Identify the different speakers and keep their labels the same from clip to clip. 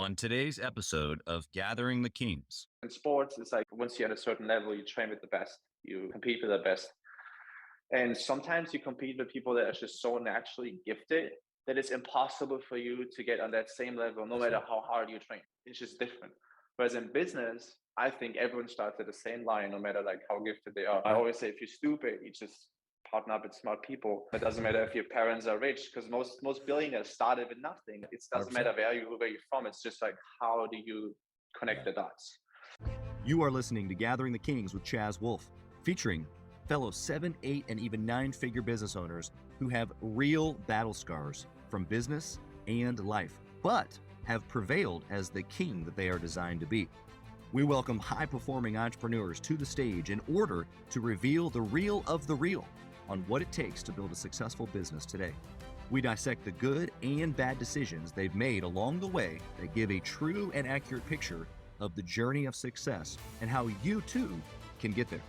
Speaker 1: On today's episode of Gathering the Kings.
Speaker 2: In sports, it's like once you're at a certain level, you train with the best, you compete with the best. And sometimes you compete with people that are just so naturally gifted that it's impossible for you to get on that same level, no matter how hard you train. It's just different. Whereas in business, I think everyone starts at the same line, no matter like how gifted they are. I always say, if you're stupid, you just partner up with smart people. It doesn't matter if your parents are rich, because most billionaires started with nothing. It doesn't matter
Speaker 1: 100%.
Speaker 2: where you're from. It's just like, how do you connect the dots?
Speaker 1: You are listening to Gathering the Kings with Chaz Wolfe, featuring fellow 7, 8, and even 9-figure business owners who have real battle scars from business and life, but have prevailed as the king that they are designed to be. We welcome high-performing entrepreneurs to the stage in order to reveal the real of the real on what it takes to build a successful business today. We dissect the good and bad decisions they've made along the way that give a true and accurate picture of the journey of success and how you too can get there.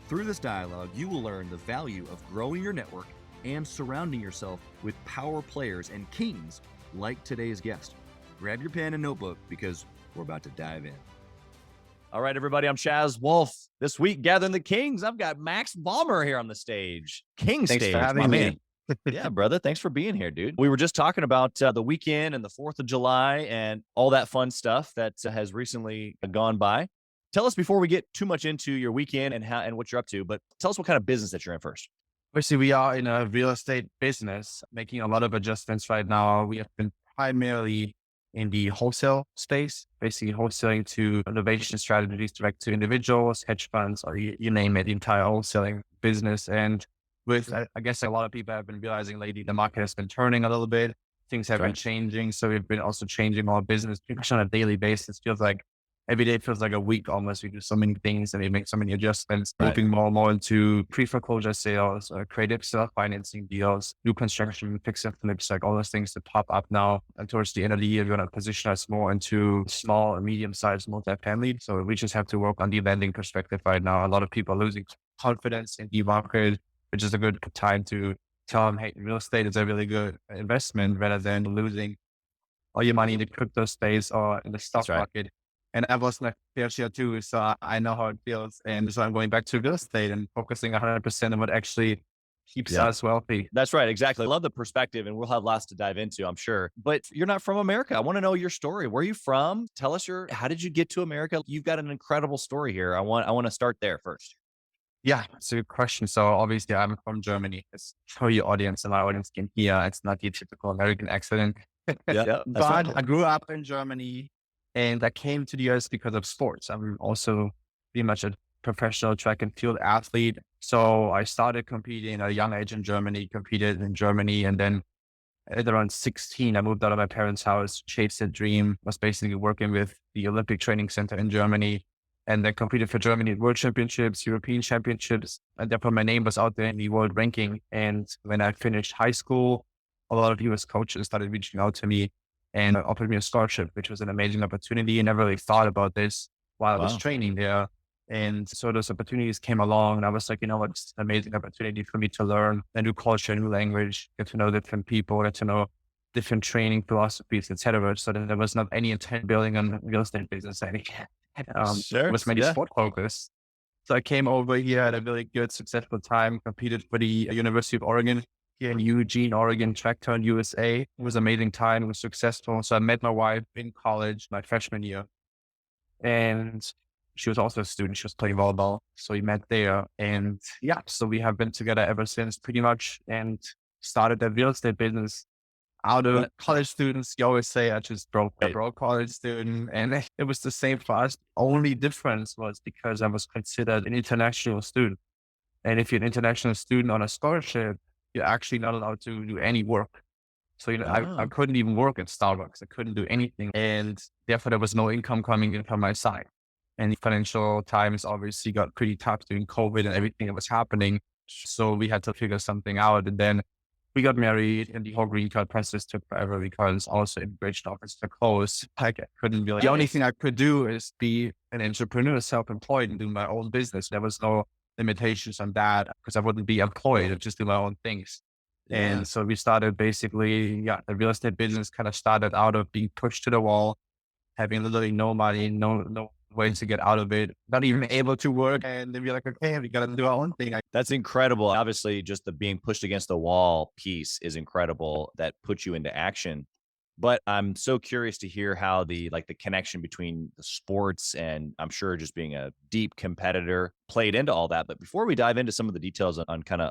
Speaker 1: Through this dialogue, you will learn the value of growing your network and surrounding yourself with power players and kings like today's guest. Grab your pen and notebook because we're about to dive in. All right, everybody, I'm Chaz Wolfe. This week, Gathering the Kings, I've got Max Vollmer here on the stage. King
Speaker 3: Thanks
Speaker 1: stage,
Speaker 3: for
Speaker 1: my
Speaker 3: having
Speaker 1: man.
Speaker 3: me.
Speaker 1: Yeah, brother. Thanks for being here, dude. We were just talking about the weekend and the 4th of July and all that fun stuff that has recently gone by. Tell us before we get too much into your weekend and what you're up to, but tell us what kind of business that you're in first.
Speaker 3: Obviously, we are in a real estate business, making a lot of adjustments right now. We have been primarily in the wholesale space, basically wholesaling to innovation strategies direct to individuals, hedge funds, or you name it, the entire wholesaling business. And with, I guess a lot of people have been realizing lately, the market has been turning a little bit. Things have been changing. So we've been also changing our business pretty much on a daily basis. Feels like every day feels like a week almost. We do so many things and we make so many adjustments, moving more and more into pre-foreclosure sales, creative self-financing deals, new construction, fix and flips, like all those things that pop up now. And towards the end of the year, we're going to position us more into small and medium-sized multifamily. So we just have to work on the lending perspective right now. A lot of people are losing confidence in the market, which is a good time to tell them, hey, real estate is a really good investment rather than losing all your money in the crypto space or in the stock market. And I was like fair share too, so I know how it feels. And so I'm going back to real estate and focusing 100% on what actually keeps us wealthy.
Speaker 1: That's right. Exactly. I love the perspective and we'll have lots to dive into, I'm sure. But you're not from America. I want to know your story. Where are you from? Tell us how did you get to America? You've got an incredible story here. I want to start there first.
Speaker 3: Yeah, it's a good question. So obviously I'm from Germany. It's for your audience and my audience can hear. It's not the typical American accent. But I grew up in Germany. And I came to the US because of sports. I'm also pretty much a professional track and field athlete. So I started competing at a young age in Germany, competed in Germany. And then at around 16, I moved out of my parents' house, chased a dream, was basically working with the Olympic Training Center in Germany. And then competed for Germany at World Championships, European Championships. And therefore my name was out there in the world ranking. And when I finished high school, a lot of US coaches started reaching out to me and offered me a scholarship, which was an amazing opportunity. I never really thought about this while I was training there. And so those opportunities came along and I was like, you know what, it's an amazing opportunity for me to learn a new culture, a new language, get to know different people, get to know different training philosophies, etc. So that there was not any intent building on real estate business. It was mainly sport focused. So I came over here at a really good, successful time, competed for the University of Oregon here in Eugene, Oregon, track turn USA. It was an amazing time. It was successful. So I met my wife in college, my freshman year. And she was also a student. She was playing volleyball. So we met there. And yeah, so we have been together ever since pretty much and started a real estate business out of college students. You always say I just broke a broke college student. And it was the same for us. Only difference was because I was considered an international student. And if you're an international student on a scholarship, you're actually not allowed to do any work. So, I couldn't even work at Starbucks. I couldn't do anything. And therefore there was no income coming in from my side. And the financial times obviously got pretty tough during COVID and everything that was happening. So we had to figure something out. And then we got married and the whole green card process took forever because also immigration offices were closed. I couldn't be the only thing I could do is be an entrepreneur, self-employed and do my own business. There was no limitations on that because I wouldn't be employed. I'd just do my own things. And so we started basically, the real estate business kind of started out of being pushed to the wall having literally no money, no way to get out of it, not even able to work. And then be like, okay, we got to do our own thing.
Speaker 1: That's incredible. Obviously, just the being pushed against the wall piece is incredible. That puts you into action. But I'm so curious to hear how the connection between the sports and I'm sure just being a deep competitor played into all that. But before we dive into some of the details on kind of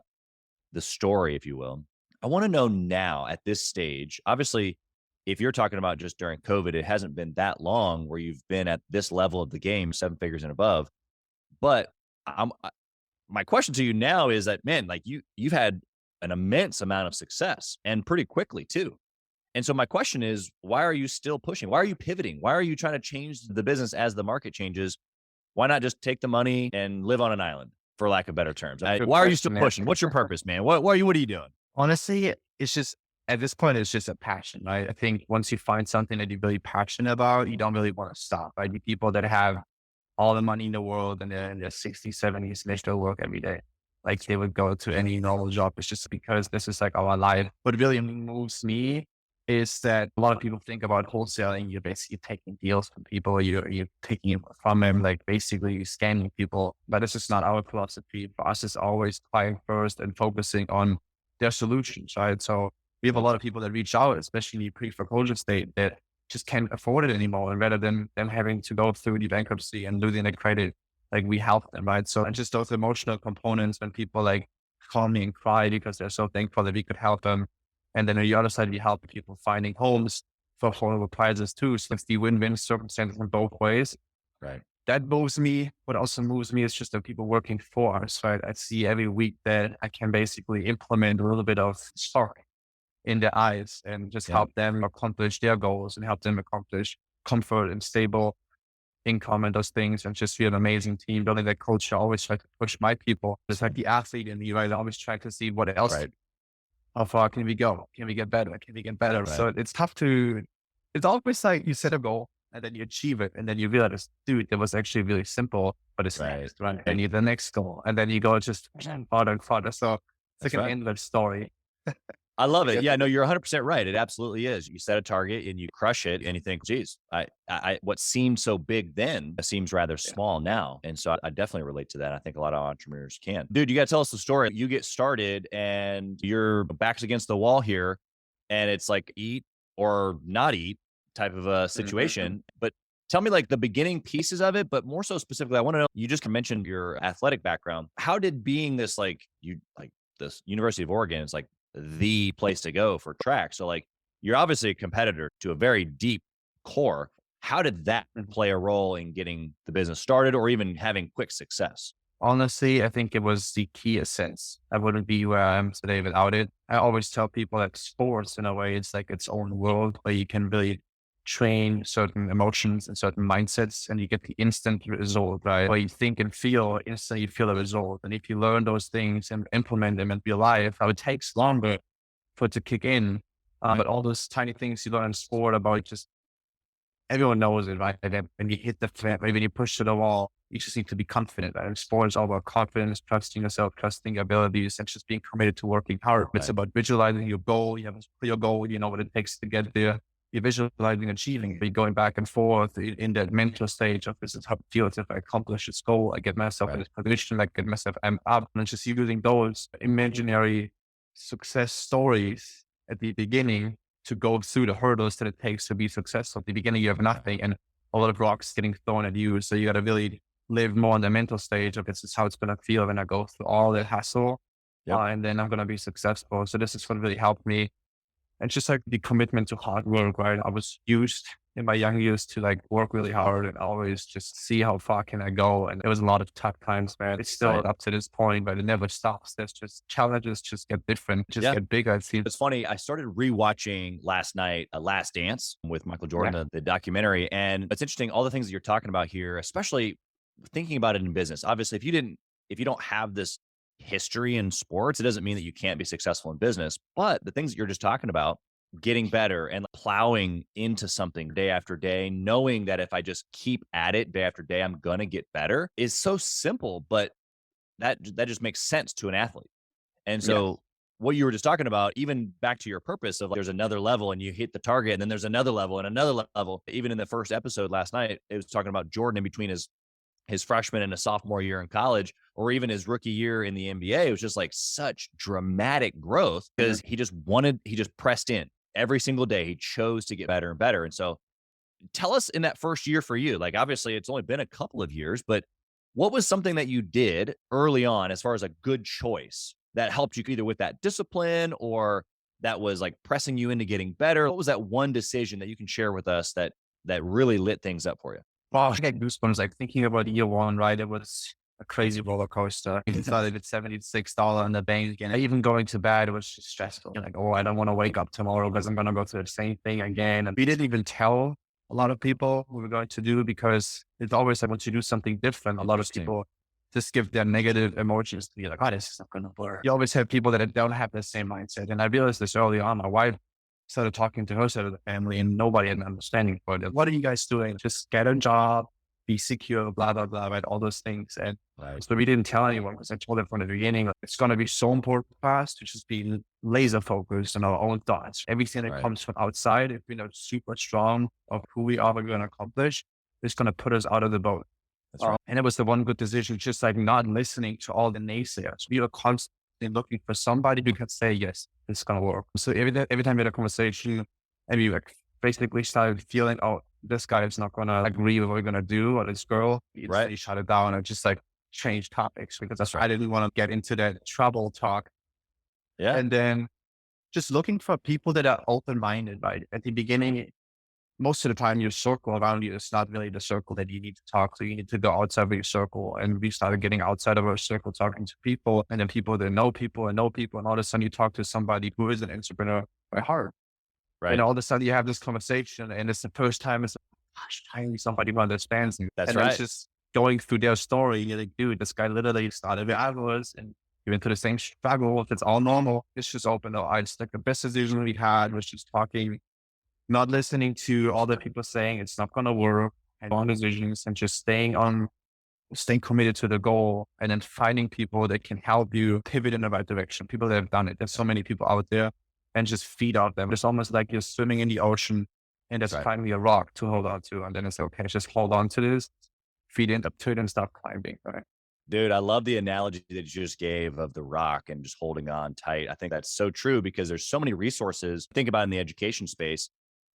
Speaker 1: the story, if you will, I want to know now at this stage, obviously, if you're talking about just during COVID, it hasn't been that long where you've been at this level of the game, 7 figures and above. But my question to you now is that, man, like you've had an immense amount of success and pretty quickly too. And so my question is, why are you still pushing? Why are you pivoting? Why are you trying to change the business as the market changes? Why not just take the money and live on an island, for lack of better terms? Why are you still pushing? What's your purpose, man? What are you doing?
Speaker 3: Honestly, it's just, at this point, it's just a passion, right? I think once you find something that you're really passionate about, you don't really want to stop, right? The people that have all the money in the world and they're in their 60s, 70s, and they still work every day. Like they would go to any normal job. It's just because this is like our life. What really moves me is that a lot of people think about wholesaling. You're basically taking deals from people. You're taking it from them, like basically scamming people. But this is not our philosophy. For us, it's always client first and focusing on their solutions, right? So we have a lot of people that reach out, especially in the pre-foreclosure state, that just can't afford it anymore. And rather than them having to go through the bankruptcy and losing their credit, like we help them, right? So, and just those emotional components when people like call me and cry because they're so thankful that we could help them. And then on the other side, we help people finding homes for affordable prices too. So it's the win-win circumstances in both ways.
Speaker 1: Right.
Speaker 3: That moves me. What also moves me is just the people working for us, right? I see every week that I can basically implement a little bit of spark in their eyes and just help them accomplish their goals and help them accomplish comfort and stable income and those things, and just feel an amazing team. Building that culture, I always try to push my people. It's like the athlete in me, right? I always try to see what else, how far can we go? Can we get better? Can we get better? Right. So it's tough it's always like you set a goal and then you achieve it. And then you realize, dude, it was actually really simple, but it's next, right? And you the next goal. And then you go just farther and farther. So it's like an endless story.
Speaker 1: I love it. Yeah, no, you're 100% right. It absolutely is. You set a target and you crush it and you think, geez, what seemed so big then seems rather small now. And so I definitely relate to that. I think a lot of entrepreneurs can. Dude, you got to tell us the story. You get started and your back's against the wall here and it's like eat or not eat type of a situation. But tell me like the beginning pieces of it, but more so specifically, I want to know, you just mentioned your athletic background. How did being this this University of Oregon is like the place to go for track. So like, you're obviously a competitor to a very deep core. How did that play a role in getting the business started or even having quick success?
Speaker 3: Honestly, I think it was the key essence. I wouldn't be where I am today without it. I always tell people that sports in a way, it's like its own world where you can really train certain emotions and certain mindsets and you get the instant result, right? Where you think and feel, instantly you feel a result. And if you learn those things and implement them in real life, it takes longer for it to kick in. But all those tiny things you learn in sport about just, everyone knows it, right? And when you hit the flat, maybe when you push to the wall, you just need to be confident. Right? And sport is all about confidence, trusting yourself, trusting your abilities, and just being committed to working hard. It's about visualizing your goal. You have a clear goal. You know what it takes to get there. You're visualizing achieving, but you're going back and forth in that mental stage of this is how it feels if I accomplish this goal, I get myself in this position, I get myself up, and just using those imaginary success stories at the beginning to go through the hurdles that it takes to be successful. At the beginning, you have nothing and a lot of rocks getting thrown at you. So you got to really live more on the mental stage of this is how it's going to feel when I go through all the hassle and then I'm going to be successful. So this is what really helped me. And just like the commitment to hard work, right? I was used in my young years to like work really hard and always just see how far can I go. And there was a lot of tough times, man. It's still up to this point, but it never stops. There's just challenges just get different, get bigger.
Speaker 1: It's funny. I started rewatching last night, Last Dance with Michael Jordan, the documentary. And it's interesting, all the things that you're talking about here, especially thinking about it in business. Obviously, if you don't have this history in sports, it doesn't mean that you can't be successful in business. But the things that you're just talking about, getting better and plowing into something day after day, knowing that if I just keep at it day after day, I'm going to get better is so simple, but that just makes sense to an athlete. And so what you were just talking about, even back to your purpose of like, there's another level and you hit the target and then there's another level and another level. Even in the first episode last night, it was talking about Jordan in between his freshman and a sophomore year in college, or even his rookie year in the NBA. It was just like such dramatic growth because he just pressed in every single day. He chose to get better and better. And so tell us in that first year for you, like obviously it's only been a couple of years, but what was something that you did early on as far as a good choice that helped you either with that discipline or that was like pressing you into getting better? What was that one decision that you can share with us that really lit things up for you?
Speaker 3: Wow, I get goosebumps like thinking about year one, right? It was a crazy roller coaster. It started at $76 in the bank, and even going to bed, it was just stressful. You're like, oh, I don't want to wake up tomorrow because I'm going to go through the same thing again. And we didn't even tell a lot of people what we're going to do because it's always like once you do something different, a lot of people just give their negative emotions to be like, oh, this is not going to work. You always have people that don't have the same mindset. And I realized this early on. My wife started talking to her side of the family and nobody had an understanding for it. What are you guys doing? Just get a job, be secure, blah, blah, blah, right? All those things. And so we didn't tell anyone because I told them from the beginning, like, it's going to be so important for us to just be laser focused on our own thoughts. Everything that comes from outside, if we're not super strong of who we are, what we're going to accomplish, it's going to put us out of the boat. That's right. And it was the one good decision, just like not listening to all the naysayers. We were constantly looking for somebody who could say, yes, it's going to work. So every time we had a conversation and we like basically started feeling, oh, this guy is not going to agree with what we're going to do, or this girl, he shut it down and just like change topics because that's right. I didn't want to get into that trouble talk. Yeah. And then just looking for people that are open-minded, right? At the beginning, most of the time your circle around you is not really the circle that you need to talk to. You need to go outside of your circle. And we started getting outside of our circle, talking to people, and then people that know people and know people. And all of a sudden you talk to somebody who is an entrepreneur by heart. Right. And all of a sudden you have this conversation and it's the first time it's finally somebody who understands you. That's right. It's just going through their story. You're like, dude, this guy literally started where I was and he went through the same struggle. It's all normal. It's just open our eyes. Like the best decision we had was just talking, not listening to all the people saying it's not going to work and on decisions and just staying committed to the goal and then finding people that can help you pivot in the right direction. People that have done it. There's so many people out there and just feed off them. It's almost like you're swimming in the ocean and there's finally a rock to hold on to. And then it's okay, just hold on to this, feed into it and stop climbing. Right?
Speaker 1: Dude, I love the analogy that you just gave of the rock and just holding on tight. I think that's so true because there's so many resources. Think about in the education space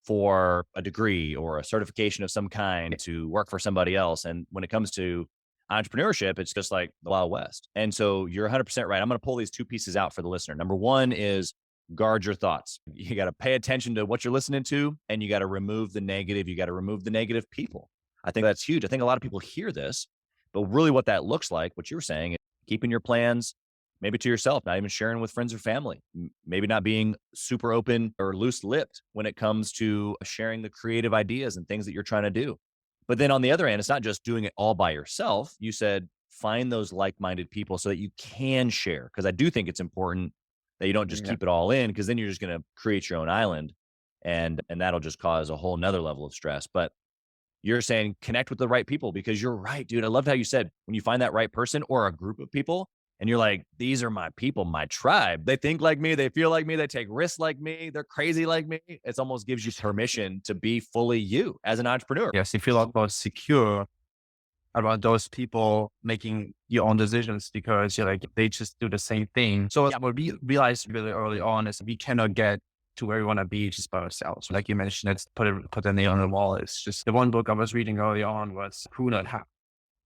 Speaker 1: for a degree or a certification of some kind to work for somebody else. And when it comes to entrepreneurship, it's just like the Wild West. And so you're 100% right. I'm going to pull these two pieces out for the listener. Number one is guard your thoughts. You got to pay attention to what you're listening to and you got to remove the negative. You got to remove the negative people. I think that's huge. I think a lot of people hear this, but really what that looks like, what you were saying, is keeping your plans maybe to yourself, not even sharing with friends or family, maybe not being super open or loose-lipped when it comes to sharing the creative ideas and things that you're trying to do. But then on the other hand, it's not just doing it all by yourself. You said, find those like-minded people so that you can share. Because I do think it's important that you don't just keep it all in, because then you're just going to create your own island and that'll just cause a whole nother level of stress. But you're saying connect with the right people because you're right, dude. I loved how you said when you find that right person or a group of people and you're like, these are my people, my tribe. They think like me. They feel like me. They take risks like me. They're crazy like me. It almost gives you permission to be fully you as an entrepreneur.
Speaker 3: Yes, you feel a lot more secure around those people making your own decisions because you're like, they just do the same thing. So what we realized really early on is we cannot get to where we want to be just by ourselves. Like you mentioned, it's put the nail on the wall. It's just the one book I was reading early on was Who Not How.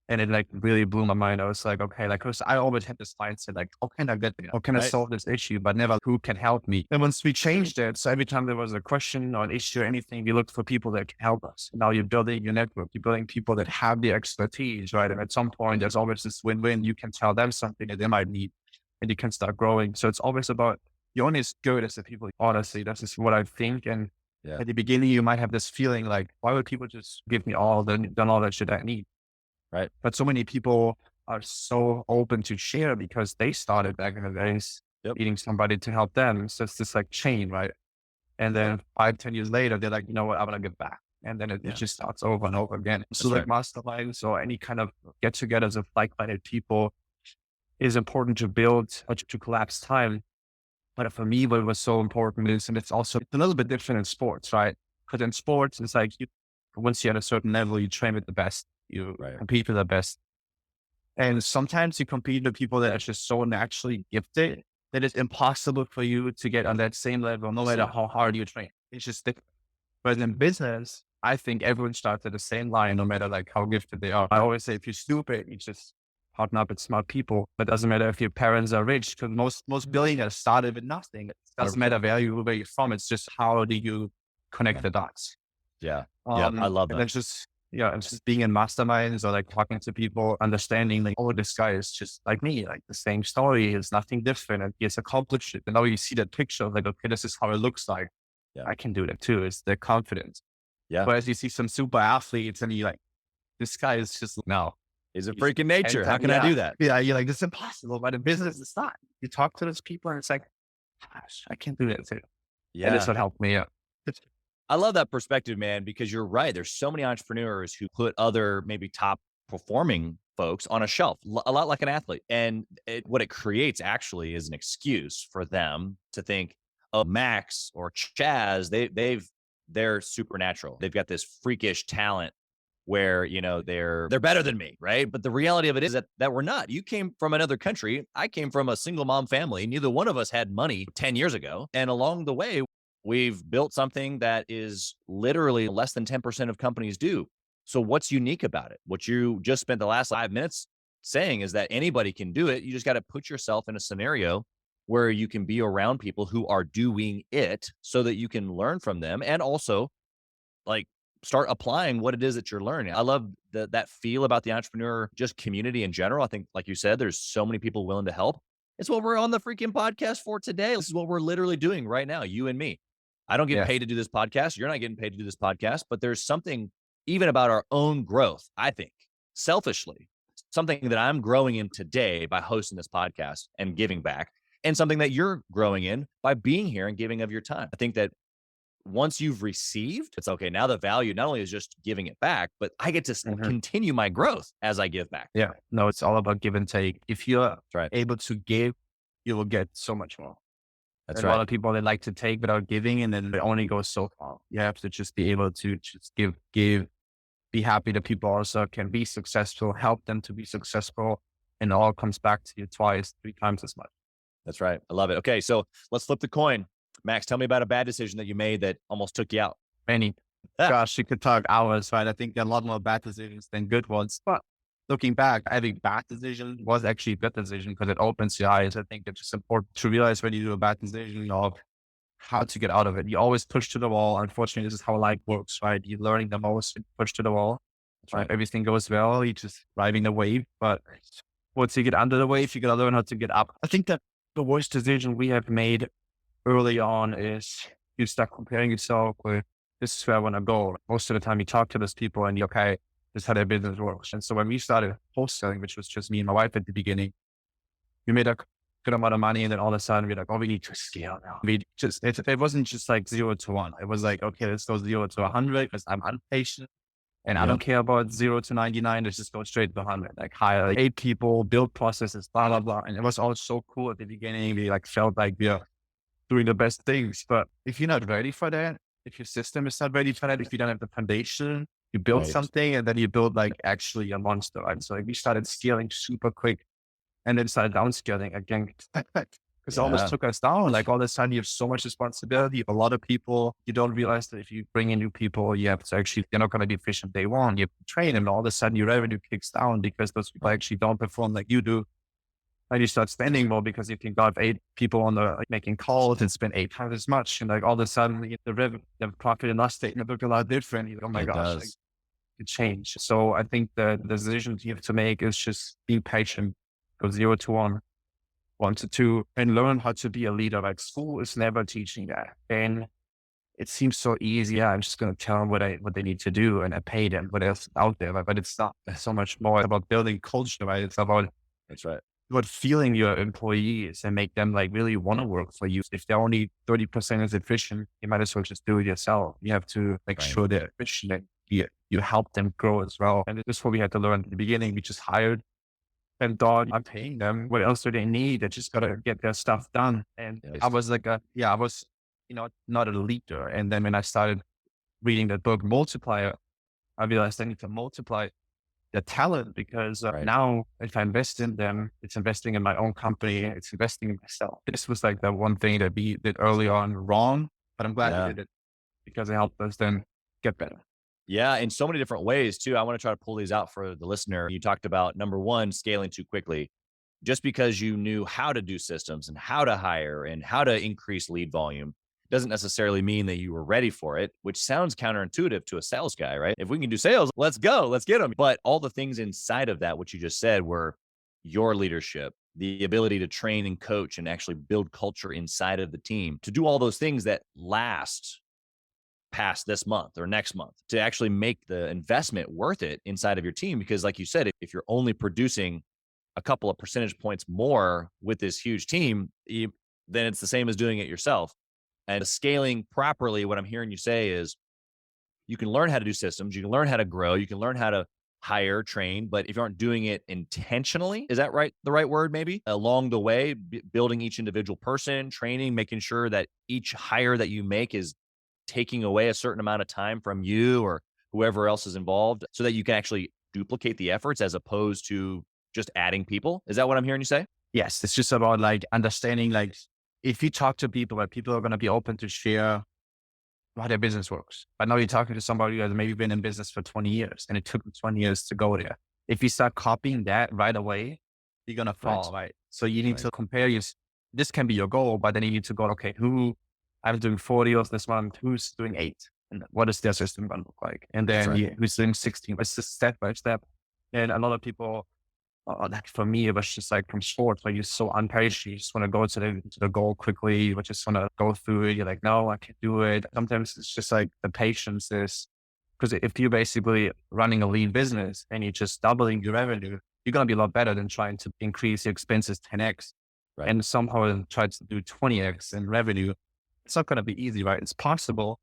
Speaker 3: And it like really blew my mind. I was like, okay, like, cause I always had this mindset, like, how can I get there? How can I solve this issue? But never who can help me. And once we changed it, so every time there was a question or an issue or anything, we looked for people that can help us. Now you're building your network, you're building people that have the expertise, right? And at some point, there's always this win-win. You can tell them something that they might need and you can start growing. So it's always about, you're only as good as the people. Honestly, that's just what I think. And at the beginning, you might have this feeling like, why would people just give me all the knowledge that I need? Right. But so many people are so open to share because they started back in the days needing somebody to help them. So it's this like chain, right? And then 5-10 years later, they're like, you know what, I'm going to give back. And then it just starts over and over again. So like masterminds or any kind of get-togethers of like-minded people is important to build or to collapse time. But for me, what was so important is, and it's a little bit different in sports, right? Because in sports, it's like once you're at a certain level, you train with the best, you compete with the best. And sometimes you compete with people that are just so naturally gifted that it's impossible for you to get on that same level, no matter how hard you train. It's just different. But in business, I think everyone starts at the same line, no matter like how gifted they are. I always say, if you're stupid, you just partner up with smart people. But it doesn't matter if your parents are rich, because most billionaires started with nothing. It doesn't matter where you're from. It's just how do you connect the dots?
Speaker 4: Yeah. I love that.
Speaker 3: And it's just being in masterminds or like talking to people, understanding like, oh, this guy is just like me, like the same story. It's nothing different. And he has accomplished it. And now you see that picture of like, okay, this is how it looks like. Yeah. I can do that too. It's the confidence.
Speaker 4: Yeah.
Speaker 3: Whereas you see some super athletes and you're like, this guy is just no.
Speaker 4: He's a freak in nature. How can I do that?
Speaker 3: Yeah. You're like, this is impossible. But in business, it's not. You talk to those people and it's like, gosh, I can do that too.
Speaker 4: Yeah.
Speaker 3: And that's what helped me out.
Speaker 4: I love that perspective, man, because you're right. There's so many entrepreneurs who put other maybe top performing folks on a shelf, a lot like an athlete. And what it creates actually is an excuse for them to think, oh, Max or Chaz, they're supernatural. They've got this freakish talent where, they're better than me, right? But the reality of it is that we're not. You came from another country. I came from a single mom family. Neither one of us had money 10 years ago. And along the way, we've built something that is literally less than 10% of companies do. So what's unique about it? What you just spent the last 5 minutes saying is that anybody can do it. You just got to put yourself in a scenario where you can be around people who are doing it so that you can learn from them and also like start applying what it is that you're learning. I love that feel about the entrepreneur, just community in general. I think, like you said, there's so many people willing to help. It's what we're on the freaking podcast for today. This is what we're literally doing right now, you and me. I don't get paid to do this podcast. You're not getting paid to do this podcast, but there's something even about our own growth, I think, selfishly, something that I'm growing in today by hosting this podcast and giving back, and something that you're growing in by being here and giving of your time. I think that once you've received, it's okay. Now the value not only is just giving it back, but I get to continue my growth as I give back.
Speaker 3: Yeah. No, it's all about give and take. If you're able to give, you will get so much more. That's right. A lot of people, they like to take without giving, and then they only go so far. You have to just be able to just give, be happy that people also can be successful, help them to be successful, and it all comes back to you twice, 3 times as much.
Speaker 4: That's right. I love it. Okay. So let's flip the coin. Max, tell me about a bad decision that you made that almost took you out.
Speaker 3: Many. Gosh, you could talk hours, right? I think there are a lot more bad decisions than good ones. But looking back, every bad decision was actually a good decision because it opens your eyes. I think it's just important to realize when you do a bad decision of how to get out of it. You always push to the wall. Unfortunately, this is how life works, right? You're learning the most, you push to the wall. That's right. Everything goes well. You're just riding the wave. But once you get under the wave, you got to learn how to get up. I think that the worst decision we have made early on is you start comparing yourself with, this is where I want to go. Most of the time you talk to those people and you're okay, this is how their business works. And so when we started wholesaling, which was just me and my wife at the beginning, we made a good amount of money. And then all of a sudden we're like, oh, we need to scale now. It wasn't just like 0 to 1. It was like, okay, let's go 0 to 100 because I'm impatient. And I don't care about 0 to 99. Let's just go straight to 100, like hire like 8 people, build processes, blah, blah, blah. And it was all so cool at the beginning. We like felt like we are doing the best things. But if you're not ready for that, if your system is not ready for that, if you don't have the foundation, you build something and then you build like actually a monster. Right? So like we started scaling super quick and then started downscaling again. Because it almost took us down. Like all of a sudden you have so much responsibility. You have a lot of people. You don't realize that if you bring in new people, you have to actually, they're not going to be efficient day one. You have to train them. And all of a sudden your revenue kicks down because those people actually don't perform like you do. And you start spending more because you think, God, 8 people on the making calls and spend 8 times as much. And like all of a sudden the profit and loss statement look a lot different. You're like, oh my gosh, like, it changed. So I think the decisions you have to make is just be patient, go 0 to 1. 1 to 2, and learn how to be a leader. Like school is never teaching that. And it seems so easy. Yeah, I'm just going to tell them what they need to do and I pay them what else out there. But it's not. There's so much more about building culture, right? It's about, about feeling your employees and make them like really want to work for you. If they're only 30% as efficient, you might as well just do it yourself. You have to make sure they're efficient and you help them grow as well. And this is what we had to learn at the beginning. We just hired and thought, I'm paying them. What else do they need? They just got to get their stuff done. And I was like, I was, not a leader. And then when I started reading the book Multiplier, I realized I need to multiply the talent because now if I invest in them, it's investing in my own company. It's investing in myself. This was like the one thing that we did early on wrong, but I'm glad we did it because it helped us then get better.
Speaker 4: Yeah, in so many different ways too. I want to try to pull these out for the listener. You talked about number one, scaling too quickly. Just because you knew how to do systems and how to hire and how to increase lead volume doesn't necessarily mean that you were ready for it, which sounds counterintuitive to a sales guy, right? If we can do sales, let's go, let's get them. But all the things inside of that, what you just said, were your leadership, the ability to train and coach and actually build culture inside of the team, to do all those things that last past this month or next month, to actually make the investment worth it inside of your team. Because like you said, if you're only producing a couple of percentage points more with this huge team, then it's the same as doing it yourself. And scaling properly, what I'm hearing you say is you can learn how to do systems, you can learn how to grow, you can learn how to hire, train, but if you aren't doing it intentionally, is that right? The right word, maybe along the way, building each individual person, training, making sure that each hire that you make is taking away a certain amount of time from you or whoever else is involved so that you can actually duplicate the efforts as opposed to just adding people. Is that what I'm hearing you say?
Speaker 3: Yes. It's just about like understanding, like if you talk to people, like people are going to be open to share how their business works. But now you're talking to somebody who has maybe been in business for 20 years and it took them 20 years to go there. If you start copying that right away, you're going to fall, right? So you need to compare this can be your goal, but then you need to go, okay, I'm doing 40 of this month, who's doing 8? And what is their system going to look like? And then who's doing 16? It's just step by step. And a lot of people, that for me, it was just like from sports, where you're so impatient. You just want to go to the goal quickly. You just want to go through it. You're like, no, I can't do it. Sometimes it's just like the patience is, because if you're basically running a lean business and you're just doubling your revenue, you're going to be a lot better than trying to increase your expenses 10x and somehow try to do 20x in revenue. It's not going to be easy, right? It's possible,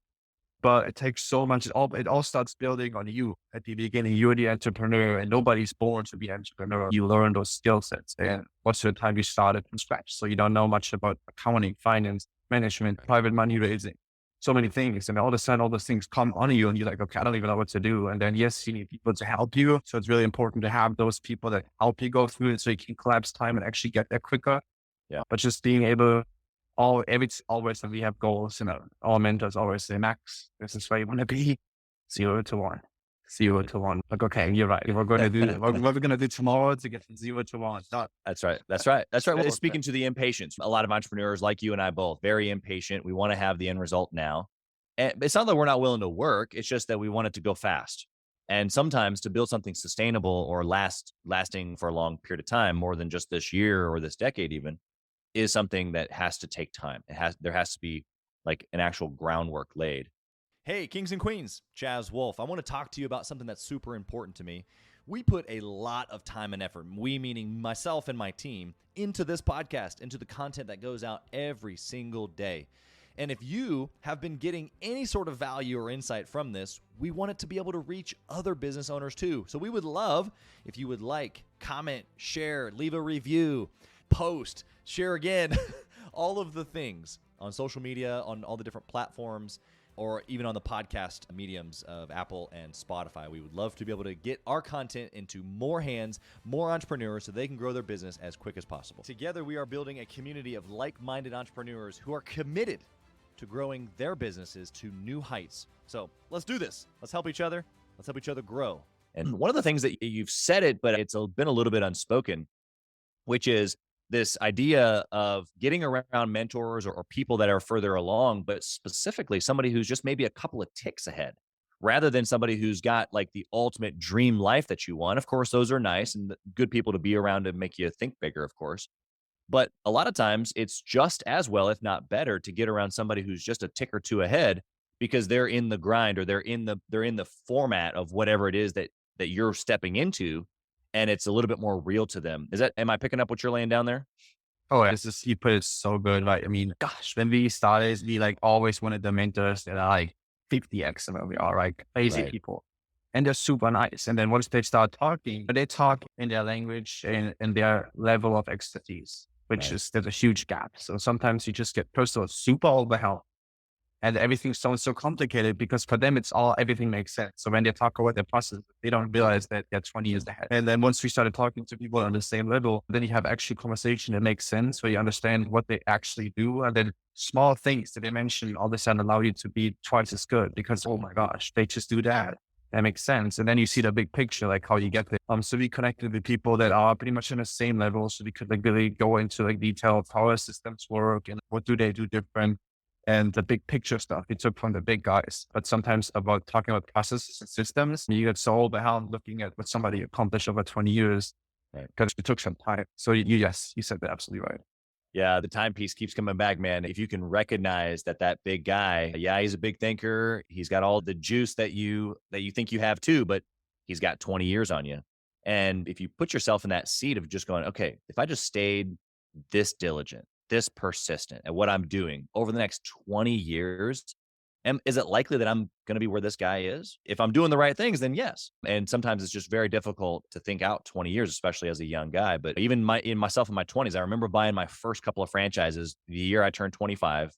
Speaker 3: but it takes so much. It all starts building on you at the beginning. You're the entrepreneur and nobody's born to be an entrepreneur. You learn those skill sets. And most of the time you started from scratch. So you don't know much about accounting, finance, management, private money raising, so many things. And all of a sudden, all those things come on you and you're like, okay, I don't even know what to do. And then yes, you need people to help you. So it's really important to have those people that help you go through it so you can collapse time and actually get there quicker.
Speaker 4: Yeah.
Speaker 3: But just being able always when we have goals, our mentors always say, Max, this is where you want to be, 0 to 1. 0 to 1. Like, okay, you're right. We're going to do what we're going to do tomorrow to get from 0 to 1.
Speaker 4: That's right. Well, speaking to the impatience, a lot of entrepreneurs like you and I both, very impatient. We want to have the end result now. And it's not that we're not willing to work. It's just that we want it to go fast. And sometimes to build something sustainable or lasting for a long period of time, more than just this year or this decade even, is something that has to take time. There has to be like an actual groundwork laid. Hey, kings and queens, Chaz Wolf. I want to talk to you about something that's super important to me. We put a lot of time and effort, we meaning myself and my team, into this podcast, into the content that goes out every single day. And if you have been getting any sort of value or insight from this, we want it to be able to reach other business owners too. So we would love if you would like, comment, share, leave a review, post, share again, all of the things on social media, on all the different platforms, or even on the podcast mediums of Apple and Spotify. We would love to be able to get our content into more hands, more entrepreneurs, so they can grow their business as quick as possible. Together, we are building a community of like-minded entrepreneurs who are committed to growing their businesses to new heights. So let's do this. Let's help each other. Let's help each other grow. And one of the things that you've said it, but it's been a little bit unspoken, which is this idea of getting around mentors or people that are further along, but specifically somebody who's just maybe a couple of ticks ahead, rather than somebody who's got like the ultimate dream life that you want. Of course, those are nice and good people to be around to make you think bigger, of course. But a lot of times it's just as well, if not better, to get around somebody who's just a tick or two ahead because they're in the grind or they're in the format of whatever it is that you're stepping into. And it's a little bit more real to them. Am I picking up what you're laying down there?
Speaker 3: Oh, you put it so good. Right. I mean, gosh, when we started, we like always wanted the mentors that are like 50x where we are, like crazy people. and they're super nice. And then once they start talking, they talk in their language and in their level of expertise, which is, there's a huge gap. So sometimes you just get personal super overwhelmed and everything sounds so complicated because for them, everything makes sense. So when they talk about their process, they don't realize that they're 20 years ahead. And then once we started talking to people on the same level, then you have actually conversation that makes sense where you understand what they actually do. And then small things that they mention all of a sudden allow you to be twice as good because, oh my gosh, they just do that. That makes sense. And then you see the big picture, like how you get there. So we connected with people that are pretty much on the same level. So we could like really go into like detail of how our systems work and what do they do different. And the big picture stuff we took from the big guys, but sometimes about talking about processes and systems, you get so overwhelmed looking at what somebody accomplished over 20 years because it took some time. So yes, you said that absolutely right.
Speaker 4: Yeah, the timepiece keeps coming back, man. If you can recognize that big guy, yeah, he's a big thinker. He's got all the juice that you think you have too, but he's got 20 years on you. And if you put yourself in that seat of just going, okay, if I just stayed this diligent, this persistent at what I'm doing over the next 20 years, is it likely that I'm going to be where this guy is? If I'm doing the right things, then yes. And sometimes it's just very difficult to think out 20 years, especially as a young guy. But even myself in my 20s, I remember buying my first couple of franchises the year I turned 25.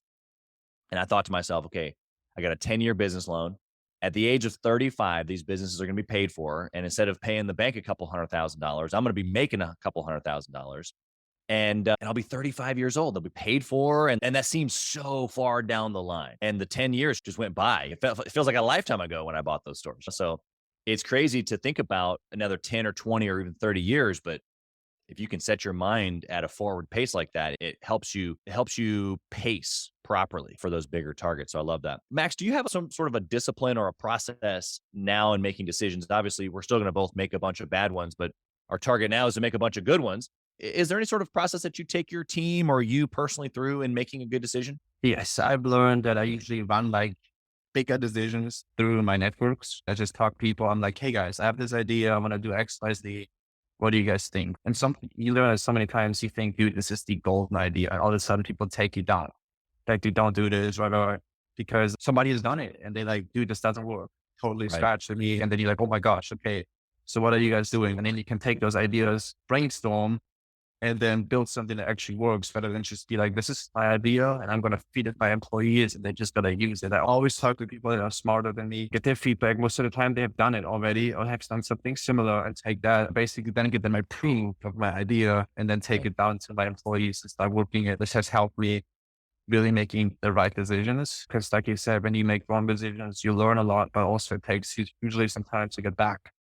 Speaker 4: And I thought to myself, okay, I got a 10-year business loan. At the age of 35, these businesses are going to be paid for. And instead of paying the bank a couple $100,000, I'm going to be making a couple $100,000. And I'll be 35 years old. They'll be paid for. And that seems so far down the line. And the 10 years just went by. It feels like a lifetime ago when I bought those stores. So it's crazy to think about another 10 or 20 or even 30 years. But if you can set your mind at a forward pace like that, it helps you pace properly for those bigger targets. So I love that. Max, do you have some sort of a discipline or a process now in making decisions? Obviously, we're still going to both make a bunch of bad ones, but our target now is to make a bunch of good ones. Is there any sort of process that you take your team or you personally through in making a good decision?
Speaker 3: Yes, I've learned that I usually run like bigger decisions through my networks. I just talk to people. I'm like, hey guys, I have this idea. I want to do X, Y, Z. What do you guys think? And you learn so many times you think, dude, this is the golden idea. And all of a sudden people take you down. Like, dude, don't do this, whatever, because somebody has done it. And they like, dude, this doesn't work. Totally scratch to me. And then you're like, oh my gosh, okay. So what are you guys doing? And then you can take those ideas, brainstorm, and then build something that actually works rather than just be like, this is my idea and I'm going to feed it to my employees and they're just going to use it. I always talk to people that are smarter than me, get their feedback. Most of the time they have done it already or have done something similar and take that, basically then give them a proof of my idea and then take it down to my employees and start working it. This has helped me really making the right decisions. Because like you said, when you make wrong decisions, you learn a lot, but also it takes you usually some time to get back.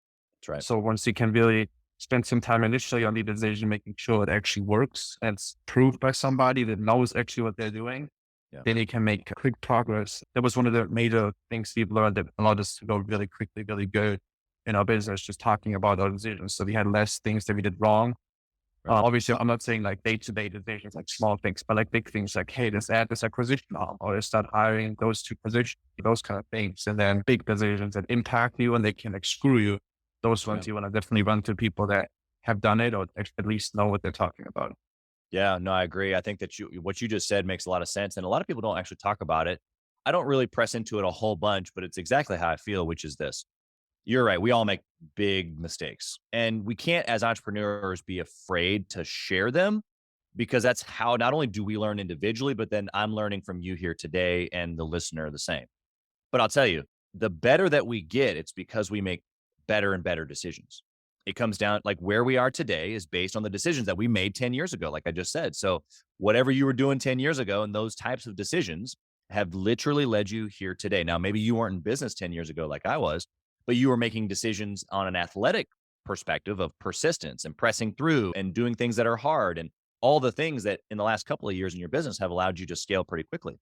Speaker 4: That's right.
Speaker 3: So once you can really spend some time initially on the decision, making sure it actually works and it's proved by somebody that knows actually what they're doing, then you can make quick progress. That was one of the major things we've learned that allowed us to go really quickly, really good in our business, just talking about our decisions. So we had less things that we did wrong. Obviously, I'm not saying like day-to-day decisions, like small things, but like big things like, hey, let's add this acquisition arm or let's start hiring those two positions, those kind of things. And then big decisions that impact you and they can like screw you. Those ones you want to definitely run to people that have done it or at least know what they're talking about.
Speaker 4: Yeah, no, I agree. I think that what you just said makes a lot of sense. And a lot of people don't actually talk about it. I don't really press into it a whole bunch, but it's exactly how I feel, which is this. You're right. We all make big mistakes and we can't as entrepreneurs be afraid to share them because that's how not only do we learn individually, but then I'm learning from you here today and the listener the same. But I'll tell you, the better that we get, it's because we make better and better decisions. It comes down like where we are today is based on the decisions that we made 10 years ago, like I just said. So whatever you were doing 10 years ago and those types of decisions have literally led you here today. Now, maybe you weren't in business 10 years ago like I was, but you were making decisions on an athletic perspective of persistence and pressing through and doing things that are hard and all the things that in the last couple of years in your business have allowed you to scale pretty quickly.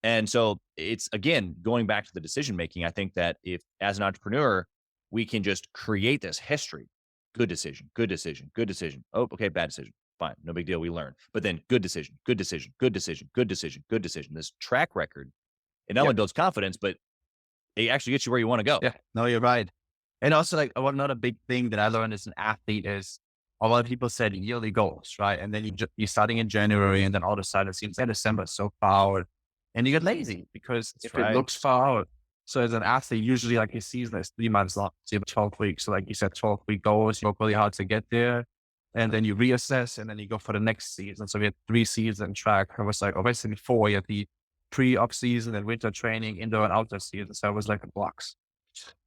Speaker 4: And so it's, again, going back to the decision making, I think that if as an entrepreneur, we can just create this history. Good decision, good decision, good decision. Oh, okay, bad decision. Fine, no big deal. We learn. But then good decision, good decision, good decision, good decision, good decision. This track record, it not only builds confidence, but it actually gets you where you want to go.
Speaker 3: Yeah, no, you're right. And also like another big thing that I learned as an athlete is a lot of people said yearly goals, right? And then you're starting in January and then all of a sudden it seems like December is so far out and you get lazy because it looks far out. So as an athlete, usually like your season is 3 months long. So you have 12 weeks. So like you said, 12-week goals, you work really hard to get there. And then you reassess and then you go for the next season. So we had 3 season track. I was like, basically 4. You had the pre-off season and winter training, indoor and outdoor season. So it was like a blocks.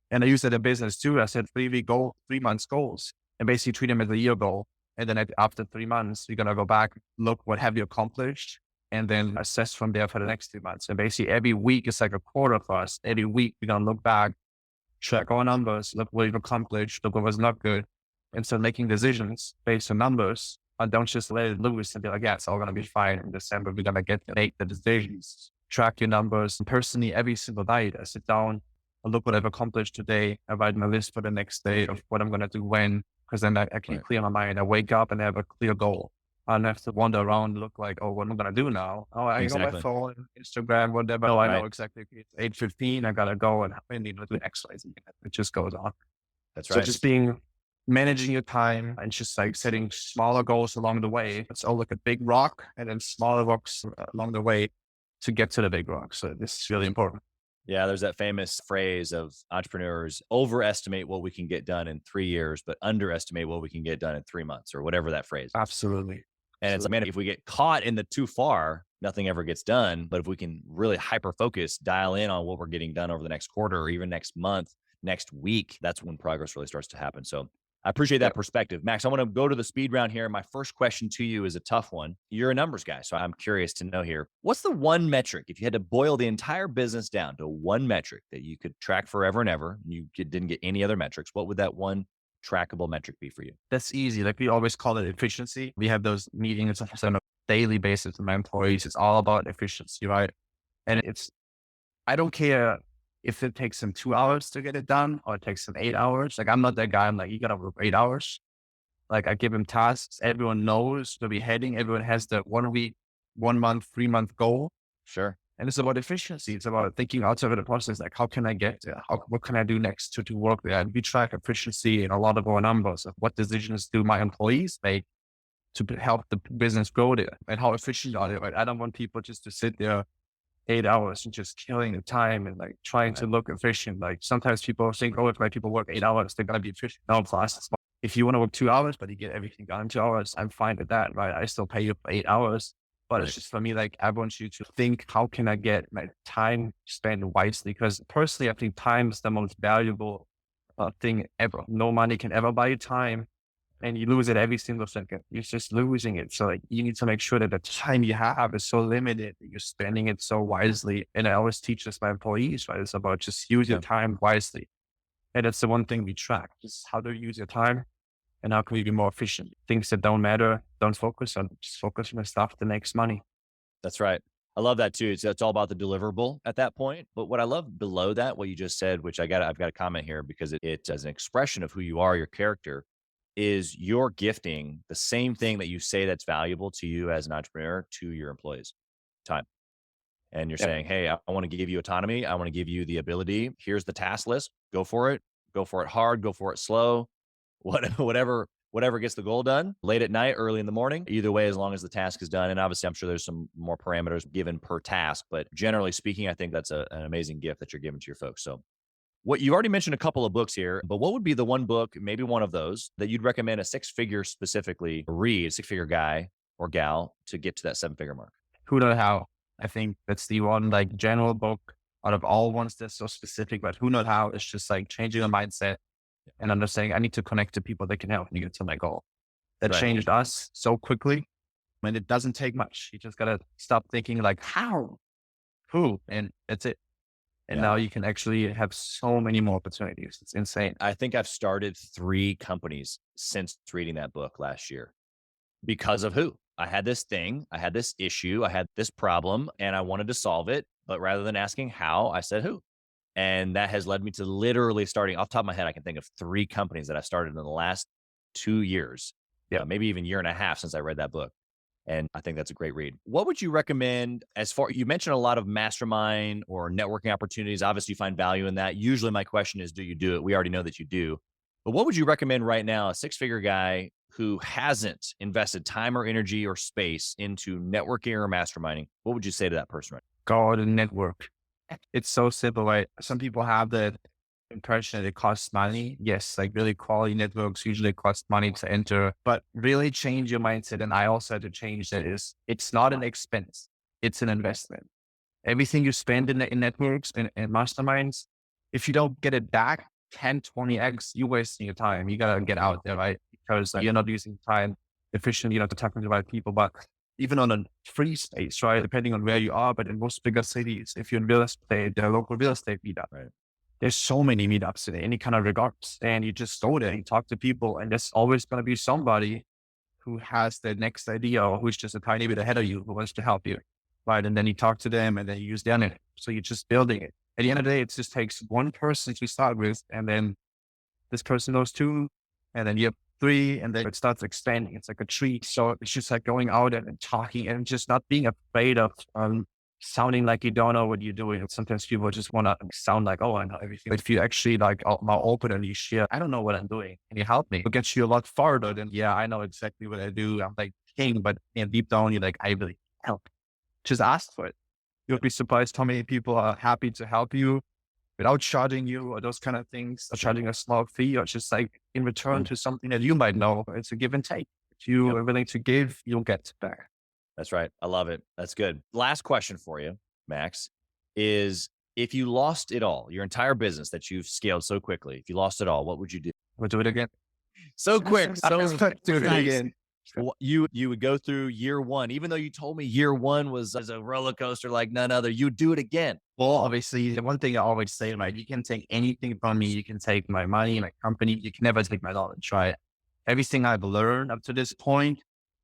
Speaker 3: And I used it in business too. I said 3 months goals and basically treat them as a year goal. And then after 3 months, you're going to go back, look, what have you accomplished? And then assess from there for the next 2 months. And basically every week is like a quarter for us. Every week we're going to look back, track our numbers, look what we've accomplished, look what was not good. And so making decisions based on numbers, and don't just let it loose and be like, yeah, it's all going to be fine in December. We're going to make the decisions, track your numbers. And personally, every single night I sit down and look what I've accomplished today. I write my list for the next day of what I'm going to do when, because then I can clear my mind. I wake up and I have a clear goal. I don't have to wander around and look like, oh, what am I going to do now? Oh, I got my phone, Instagram, whatever. No, I know exactly. It's 8:15. I got to go and I need to do exercise. It just goes on.
Speaker 4: That's
Speaker 3: right. So just managing your time and just like setting smaller goals along the way. It's all like a big rock and then smaller rocks along the way to get to the big rock. So this is really important.
Speaker 4: Yeah, there's that famous phrase of entrepreneurs overestimate what we can get done in 3 years, but underestimate what we can get done in 3 months or whatever that phrase is.
Speaker 3: Absolutely.
Speaker 4: And it's like, man, if we get caught in the too far, nothing ever gets done. But if we can really hyper focus, dial in on what we're getting done over the next quarter or even next month, next week, that's when progress really starts to happen. So I appreciate that perspective. Max, I want to go to the speed round here. My first question to you is a tough one. You're a numbers guy, so I'm curious to know here. What's the one metric, if you had to boil the entire business down to one metric that you could track forever and ever, and you didn't get any other metrics, what would that one trackable metric be for you?
Speaker 3: That's easy. Like we always call it efficiency. We have those meetings on a daily basis with my employees. It's all about efficiency, right? And I don't care if it takes them 2 hours to get it done or it takes them 8 hours. Like I'm not that guy. I'm like, you got to work 8 hours. Like I give them tasks. Everyone knows where we're heading. Everyone has the 1 week, 1 month, 3 month goal.
Speaker 4: Sure.
Speaker 3: And it's about efficiency. It's about thinking outside of the process. Like, how can I get there? What can I do next to work there? And we track efficiency in a lot of our numbers of what decisions do my employees make to help the business grow there and how efficient are they, right? I don't want people just to sit there 8 hours and just killing the time and like trying to look efficient. Like sometimes people think, oh, if my people work 8 hours, they're going to be efficient. No, plus, if you want to work 2 hours, but you get everything done in 2 hours, I'm fine with that, right? I still pay you for 8 hours. But it's just for me, like I want you to think, how can I get my time spent wisely? Because personally, I think time is the most valuable thing ever. No money can ever buy you time, and you lose it every single second. You're just losing it. So like you need to make sure that the time you have is so limited that you're spending it so wisely. And I always teach this to my employees, right? It's about just use your time wisely. And that's the one thing we track, just how to use your time. And how can we be more efficient? Things that don't matter, don't focus on, just focus on the stuff that makes money.
Speaker 4: That's right. I love that too. It's all about the deliverable at that point. But what I love below that, what you just said, which I've got a comment here because it as an expression of who you are, your character, is you're gifting the same thing that you say that's valuable to you as an entrepreneur to your employees, time. And you're saying, hey, I want to give you autonomy. I want to give you the ability. Here's the task list. Go for it. Go for it hard. Go for it slow. Whatever gets the goal done, late at night, early in the morning, either way, as long as the task is done. And obviously, I'm sure there's some more parameters given per task, but generally speaking, I think that's an amazing gift that you're giving to your folks. So what you already mentioned a couple of books here, but what would be the one book, maybe one of those that you'd recommend a six-figure specifically read, six-figure guy or gal to get to that seven-figure mark?
Speaker 3: Who Knows How. I think that's the one like general book out of all ones that's so specific, but Who Knows How is just like changing the mindset and understanding I need to connect to people that can help me get to my goal. That changed us so quickly. And it doesn't take much. You just got to stop thinking like, how, who, and that's it. And now you can actually have so many more opportunities. It's insane.
Speaker 4: I think I've started 3 companies since reading that book last year because of who. I had this thing, I had this issue, I had this problem, and I wanted to solve it. But rather than asking how, I said who. And that has led me to literally starting off the top of my head. I can think of 3 companies that I started in the last 2 years, maybe even year and a half since I read that book. And I think that's a great read. What would you recommend you mentioned a lot of mastermind or networking opportunities. Obviously you find value in that. Usually my question is, do you do it? We already know that you do, but what would you recommend right now? A 6-figure guy who hasn't invested time or energy or space into networking or masterminding. What would you say to that person?
Speaker 3: Go out and network. It's so simple, right? Some people have the impression that it costs money. Yes, like really quality networks usually cost money to enter, but really change your mindset. And I also had to change that is it's not an expense. It's an investment. Everything you spend in networks and masterminds, if you don't get it back 10, 20x, you're wasting your time. You got to get out there, right? Because you're not using time efficiently, you're not talking to the right people, but even on a free space, right? Depending on where you are, but in most bigger cities, if you're in real estate, there are local real estate meetup, right? There's so many meetups in any kind of regards. And you just go there and talk to people. And there's always going to be somebody who has the next idea or who's just a tiny bit ahead of you who wants to help you, right? And then you talk to them and then you use their network. So you're just building it. At the end of the day, it just takes one person to start with. And then this person knows two. And then you have three. And then it starts expanding. It's like a tree. So it's just like going out and talking and just not being afraid of sounding like you don't know what you're doing. Sometimes people just want to sound like, oh, I know everything. But if you actually like more open and you share, I don't know what I'm doing. Can you help me? It gets you a lot farther than, yeah, I know exactly what I do. I'm like king, but deep down, you're like, I really help. Just ask for it. You'll be surprised how many people are happy to help you without charging you or those kind of things, or charging a small fee, or just like in return to something that you might know. It's a give and take. If you are willing to give, you'll get back.
Speaker 4: That's right. I love it. That's good. Last question for you, Max, is if you lost it all, your entire business that you've scaled so quickly, if you lost it all, what would you do?
Speaker 3: We'll do it again.
Speaker 4: So quick. So
Speaker 3: do it again.
Speaker 4: You would go through year one, even though you told me year one was as a roller coaster like none other, you'd do it again.
Speaker 3: Well, obviously, the one thing I always say, right, you can take anything from me. You can take my money, my company. You can never take my knowledge, right? Everything I've learned up to this point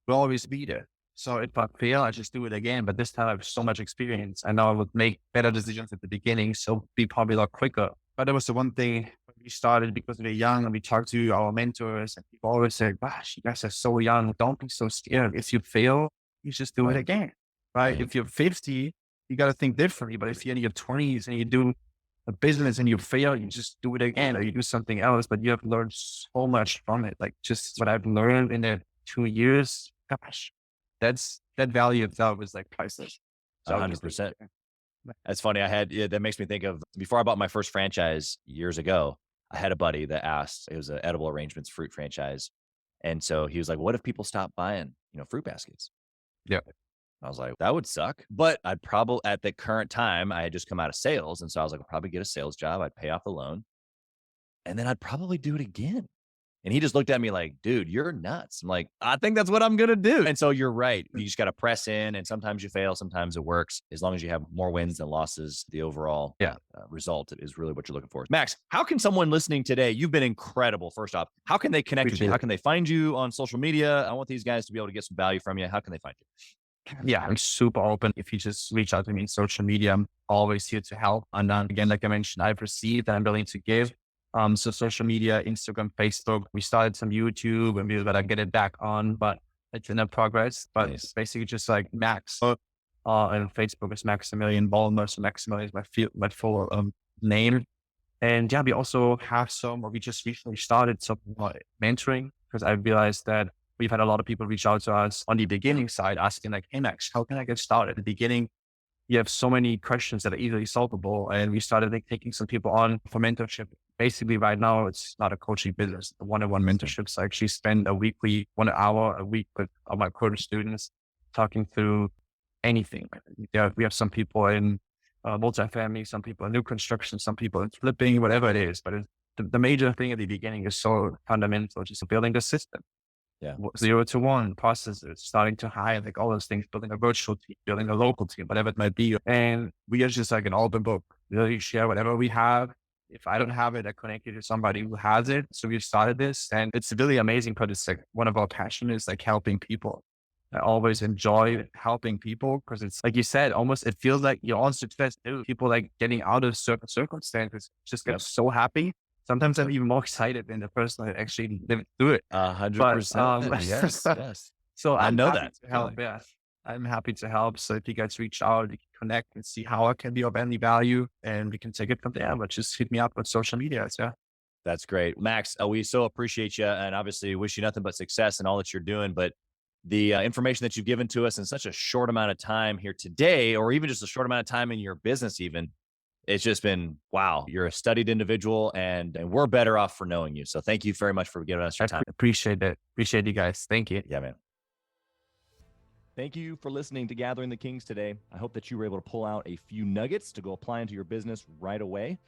Speaker 3: will always be there. So if I fail, I just do it again. But this time I have so much experience. I know I would make better decisions at the beginning. So be probably a lot quicker. But that was the one thing when we started because we were young and we talked to our mentors and people always say, gosh, you guys are so young. Don't be so scared. If you fail, you just do it again, right? If you're 50, you got to think differently. But if you're in your 20s and you do a business and you fail, you just do it again or you do something else. But you have learned so much from it. Like just what I've learned in the 2 years, gosh. That value itself is like priceless.
Speaker 4: 100%. That's funny. That makes me think of before I bought my first franchise years ago, I had a buddy that asked, it was an edible arrangements fruit franchise. And so he was like, what if people stop buying, fruit baskets?
Speaker 3: Yeah.
Speaker 4: I was like, that would suck. But I'd probably, at the current time, I had just come out of sales. And so I was like, I'll probably get a sales job. I'd pay off the loan. And then I'd probably do it again. And he just looked at me like, dude, you're nuts. I'm like, I think that's what I'm going to do. And so you're right. You just got to press in and sometimes you fail. Sometimes it works. As long as you have more wins than losses, the overall result is really what you're looking for. Max, how can someone listening today, you've been incredible. First off, how can they connect with you? How can they find you on social media? I want these guys to be able to get some value from you. How can they find you?
Speaker 3: Yeah, I'm super open. If you just reach out to me in social media, I'm always here to help. And then again, like I mentioned, I've received and I'm willing to give. So social media, Instagram, Facebook, we started some YouTube and we got to get it back on, but it's in a progress, but it's basically just like Max. And Facebook is Maximilian Vollmer. So Maximilian is my full name. And yeah, we also have we just recently started some mentoring because I realized that we've had a lot of people reach out to us on the beginning side asking like, hey Max, how can I get started? At the beginning, you have so many questions that are easily solvable. And we started taking some people on for mentorship. Basically right now, it's not a coaching business, the one-on-one mentorships. I actually spend 1 hour a week with all my current students talking through anything. We have some people in multifamily, some people in new construction, some people in flipping, whatever it is. But the major thing at the beginning is so fundamental, just building the system.
Speaker 4: Yeah.
Speaker 3: 0 to 1 processes, starting to hire, like all those things, building a virtual team, building a local team, whatever it might be. And we are just like an open book. Really share whatever we have. If I don't have it, I connect you to somebody who has it. So we started this and it's really amazing because it's like one of our passions is like helping people. I always enjoy helping people because it's like you said, almost it feels like you're on success too. People like getting out of certain circumstances just get so happy. Sometimes I'm even more excited than the person that actually lived through it.
Speaker 4: 100%. Yes.
Speaker 3: So
Speaker 4: I know that.
Speaker 3: To help. Yeah. I'm happy to help. So if you guys reach out, you can connect and see how I can be of any value and we can take it from there, but just hit me up on social media. Yeah.
Speaker 4: That's great. Max, we so appreciate you and obviously wish you nothing but success in all that you're doing. But the information that you've given to us in such a short amount of time here today, or even just a short amount of time in your business even, it's just been, wow, you're a studied individual and we're better off for knowing you. So thank you very much for giving us your time.
Speaker 3: Appreciate it. Appreciate you guys. Thank you.
Speaker 4: Yeah, man. Thank you for listening to Gathering the Kings today. I hope that you were able to pull out a few nuggets to go apply into your business right away.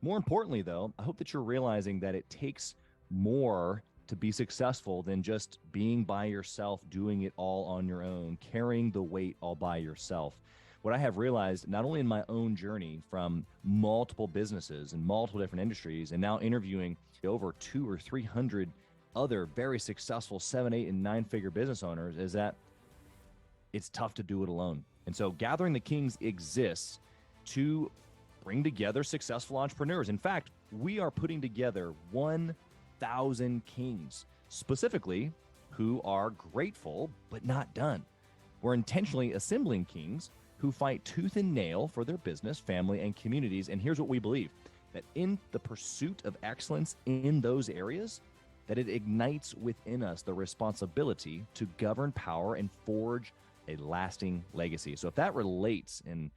Speaker 4: More importantly, though, I hope that you're realizing that it takes more to be successful than just being by yourself, doing it all on your own, carrying the weight all by yourself. What I have realized, not only in my own journey from multiple businesses and multiple different industries, and now interviewing over 200 or 300 other very successful 7, 8, and 9-figure business owners, is that it's tough to do it alone. And so Gathering the Kings exists to bring together successful entrepreneurs. In fact, we are putting together 1,000 kings, specifically who are grateful but not done. We're intentionally assembling kings who fight tooth and nail for their business, family, and communities. And here's what we believe, that in the pursuit of excellence in those areas, that it ignites within us the responsibility to govern power and forge a lasting legacy. So if that relates and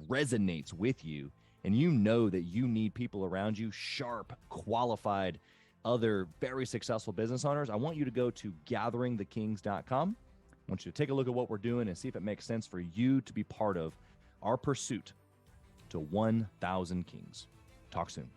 Speaker 4: resonates with you, and you know that you need people around you, sharp, qualified, other very successful business owners, I want you to go to gatheringthekings.com. I want you to take a look at what we're doing and see if it makes sense for you to be part of our pursuit to 1,000 kings. Talk soon.